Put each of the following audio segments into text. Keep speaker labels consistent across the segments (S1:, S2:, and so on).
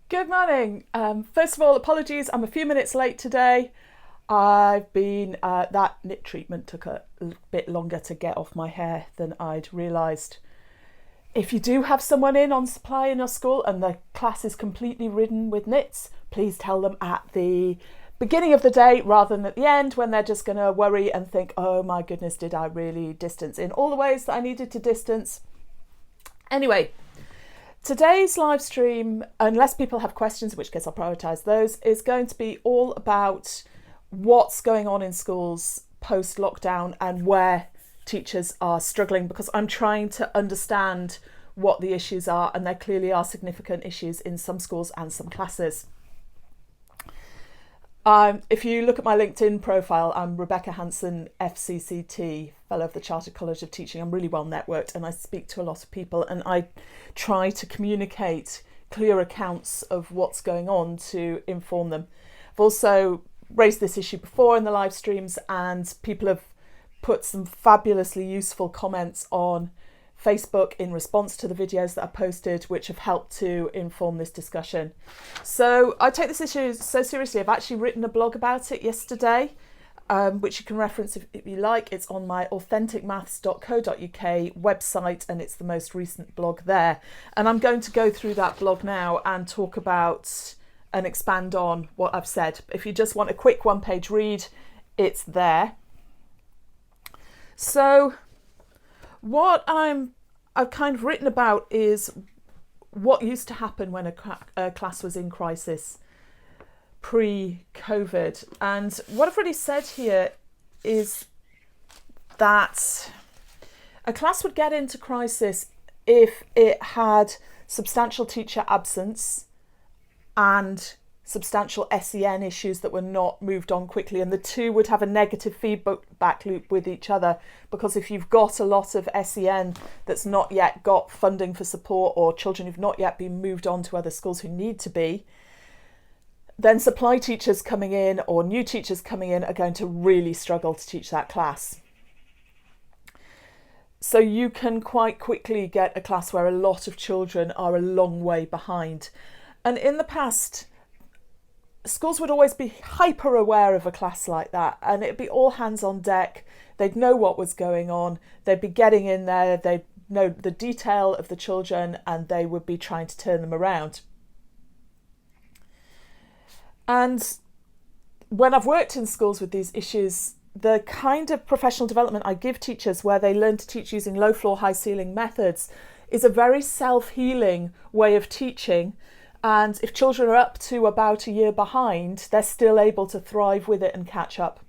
S1: Good morning. First of all, apologies, I'm a few minutes late today. That knit treatment took a bit longer to get off my hair than I'd realised. If you do have someone in on supply in your school and the class is completely ridden with knits, please tell them at the beginning of the day rather than at the end when they're just going to worry and think, oh my goodness, did I really distance in all the ways that I needed to distance? Anyway, today's live stream, unless people have questions, in which case I'll prioritise those, is going to be all about what's going on in schools post-lockdown and where teachers are struggling, because I'm trying to understand what the issues are, and there clearly are significant issues in some schools and some classes. If you look at my LinkedIn profile, I'm Rebecca Hanson, FCCT, Fellow of the Chartered College of Teaching. I'm really well networked and I speak to a lot of people, and I try to communicate clear accounts of what's going on to inform them. I've also raised this issue before in the live streams, and people have put some fabulously useful comments on Facebook in response to the videos that I posted, which have helped to inform this discussion. So I take this issue so seriously. I've actually written a blog about it yesterday, which you can reference if you like. It's on my authenticmaths.co.uk website, and it's the most recent blog there. And I'm going to go through that blog now and talk about and expand on what I've said. If you just want a quick one-page read, it's there. So what I've kind of written about is what used to happen when a class was in crisis pre-COVID. And what I've really said here is that a class would get into crisis if it had substantial teacher absence and substantial SEN issues that were not moved on quickly, and the two would have a negative feedback loop with each other, because if you've got a lot of SEN that's not yet got funding for support, or children who've not yet been moved on to other schools who need to be, then supply teachers coming in or new teachers coming in are going to really struggle to teach that class. So you can quite quickly get a class where a lot of children are a long way behind. And in the past, schools would always be hyper aware of a class like that, and it'd be all hands on deck. They'd know what was going on. They'd be getting in there. They'd know the detail of the children, and they would be trying to turn them around. And when I've worked in schools with these issues, the kind of professional development I give teachers, where they learn to teach using low floor, high ceiling methods, is a very self-healing way of teaching. And if children are up to about a year behind, they're still able to thrive with it and catch up.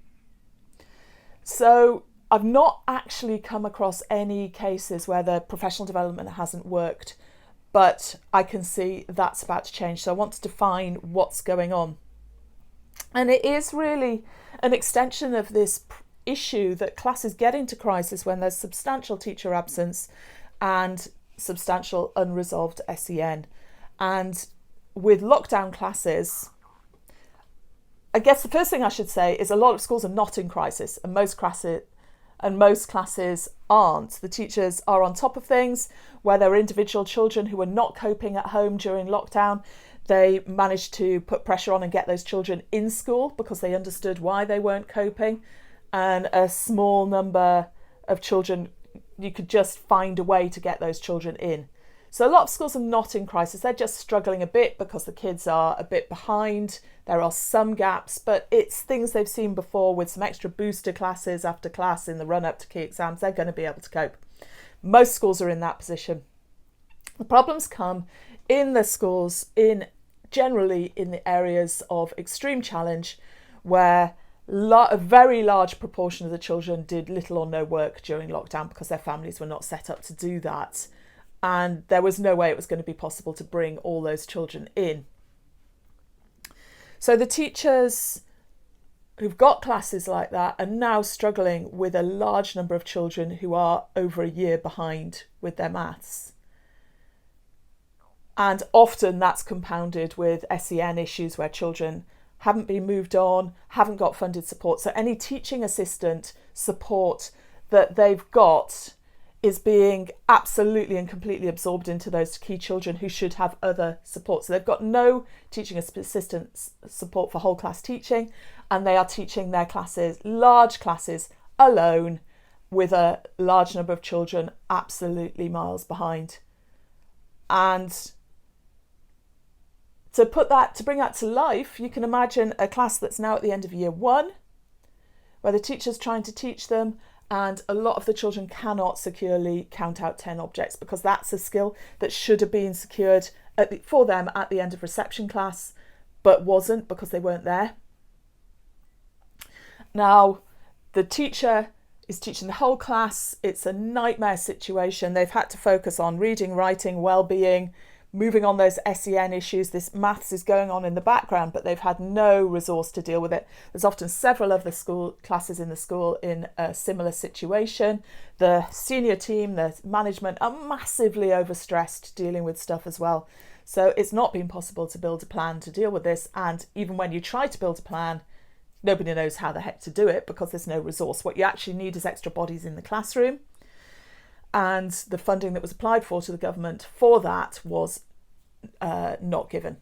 S1: So I've not actually come across any cases where the professional development hasn't worked, but I can see that's about to change. So I want to define what's going on. And it is really an extension of this issue that classes get into crisis when there's substantial teacher absence and substantial unresolved SEN. And with lockdown classes, I guess the first thing I should say is a lot of schools are not in crisis, and most classes aren't. The teachers are on top of things. Where there are individual children who are not coping at home during lockdown, they managed to put pressure on and get those children in school because they understood why they weren't coping. And a small number of children, you could just find a way to get those children in. So a lot of schools are not in crisis. They're just struggling a bit because the kids are a bit behind. There are some gaps, but it's things they've seen before with some extra booster classes after class in the run-up to key exams. They're going to be able to cope. Most schools are in that position. The problems come in the schools, generally in the areas of extreme challenge, where a very large proportion of the children did little or no work during lockdown because their families were not set up to do that. And there was no way it was going to be possible to bring all those children in. So the teachers who've got classes like that are now struggling with a large number of children who are over a year behind with their maths. And often that's compounded with SEN issues where children haven't been moved on, haven't got funded support. So any teaching assistant support that they've got is being absolutely and completely absorbed into those key children who should have other support. So they've got no teaching assistant support for whole class teaching, and they are teaching their classes, large classes, alone, with a large number of children absolutely miles behind. And to bring that to life, you can imagine a class that's now at the end of year 1, where the teacher's trying to teach them, and a lot of the children cannot securely count out 10 objects, because that's a skill that should have been secured for them at the end of reception class, but wasn't because they weren't there. Now, the teacher is teaching the whole class. It's a nightmare situation. They've had to focus on reading, writing, well-being, moving on those SEN issues. This maths is going on in the background, but they've had no resource to deal with it. There's often several of the school classes in the school in a similar situation. The senior team, the management are massively overstressed dealing with stuff as well. So it's not been possible to build a plan to deal with this. And even when you try to build a plan, nobody knows how the heck to do it because there's no resource. What you actually need is extra bodies in the classroom. And the funding that was applied for to the government for that was not given.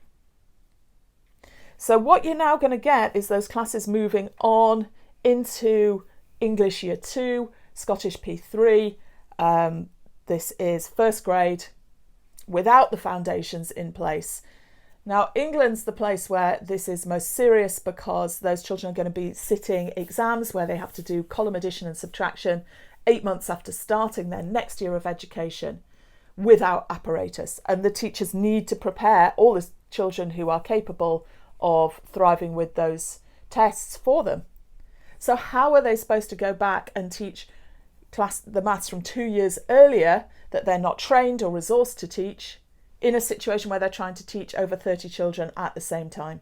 S1: So what you're now going to get is those classes moving on into English Year 2, Scottish P3. This is first grade without the foundations in place. Now, England's the place where this is most serious because those children are going to be sitting exams where they have to do column addition and subtraction 8 months after starting their next year of education without apparatus. And the teachers need to prepare all the children who are capable of thriving with those tests for them. So how are they supposed to go back and teach the maths from 2 years earlier that they're not trained or resourced to teach in a situation where they're trying to teach over 30 children at the same time?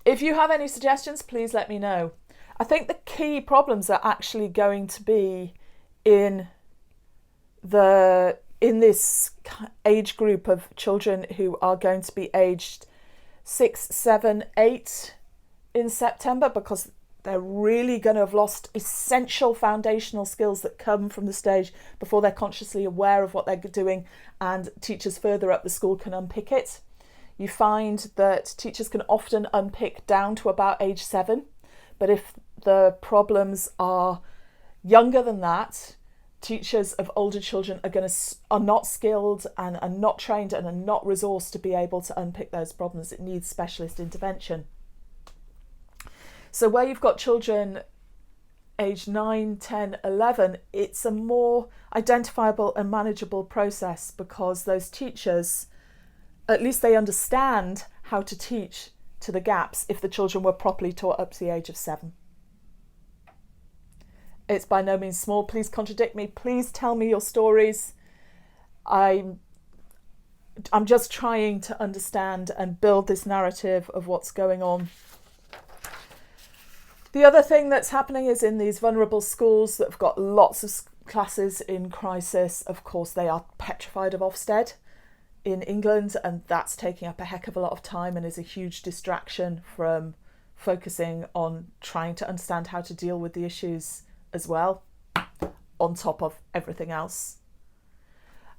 S1: If you have any suggestions, please let me know. I think the key problems are actually going to be in this age group of children who are going to be aged 6, 7, 8 in September, because they're really going to have lost essential foundational skills that come from the stage before they're consciously aware of what they're doing, and teachers further up the school can unpick it. You find that teachers can often unpick down to about age 7, but if the problems are younger than that, teachers of older children are not skilled and are not trained and are not resourced to be able to unpick those problems. It needs specialist intervention. So where you've got children aged 9, 10, 11, it's a more identifiable and manageable process because those teachers, at least they understand how to teach to the gaps if the children were properly taught up to the age of 7. It's by no means small. Please contradict me. Please tell me your stories. I'm just trying to understand and build this narrative of what's going on. The other thing that's happening is in these vulnerable schools that have got lots of classes in crisis, of course, they are petrified of Ofsted in England, and that's taking up a heck of a lot of time and is a huge distraction from focusing on trying to understand how to deal with the issues as well, on top of everything else.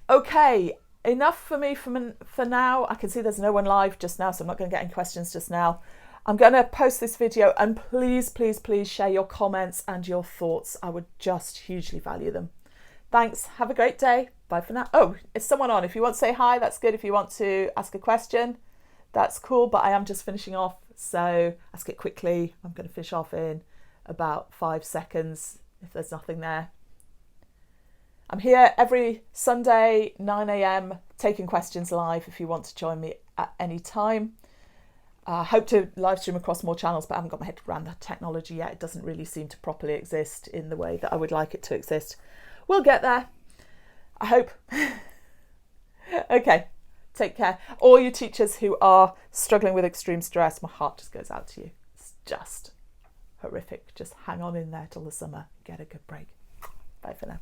S1: Okay, enough for me for now. I can see there's no one live just now, so I'm not going to get any questions just now. I'm going to post this video, and please, please, please share your comments and your thoughts. I would just hugely value them. Thanks. Have a great day. Bye for now. Oh, is someone on? If you want to say hi, that's good. If you want to ask a question, that's cool. But I am just finishing off, so ask it quickly. I'm going to finish off in about 5 seconds if there's nothing there. I'm here every Sunday, 9 a.m, taking questions live if you want to join me at any time. I hope to live stream across more channels, but I haven't got my head around the technology yet. It doesn't really seem to properly exist in the way that I would like it to exist. We'll get there, I hope. Okay, take care. All you teachers who are struggling with extreme stress, my heart just goes out to you. It's just horrific. Just hang on in there till the summer. Get a good break. Bye for now.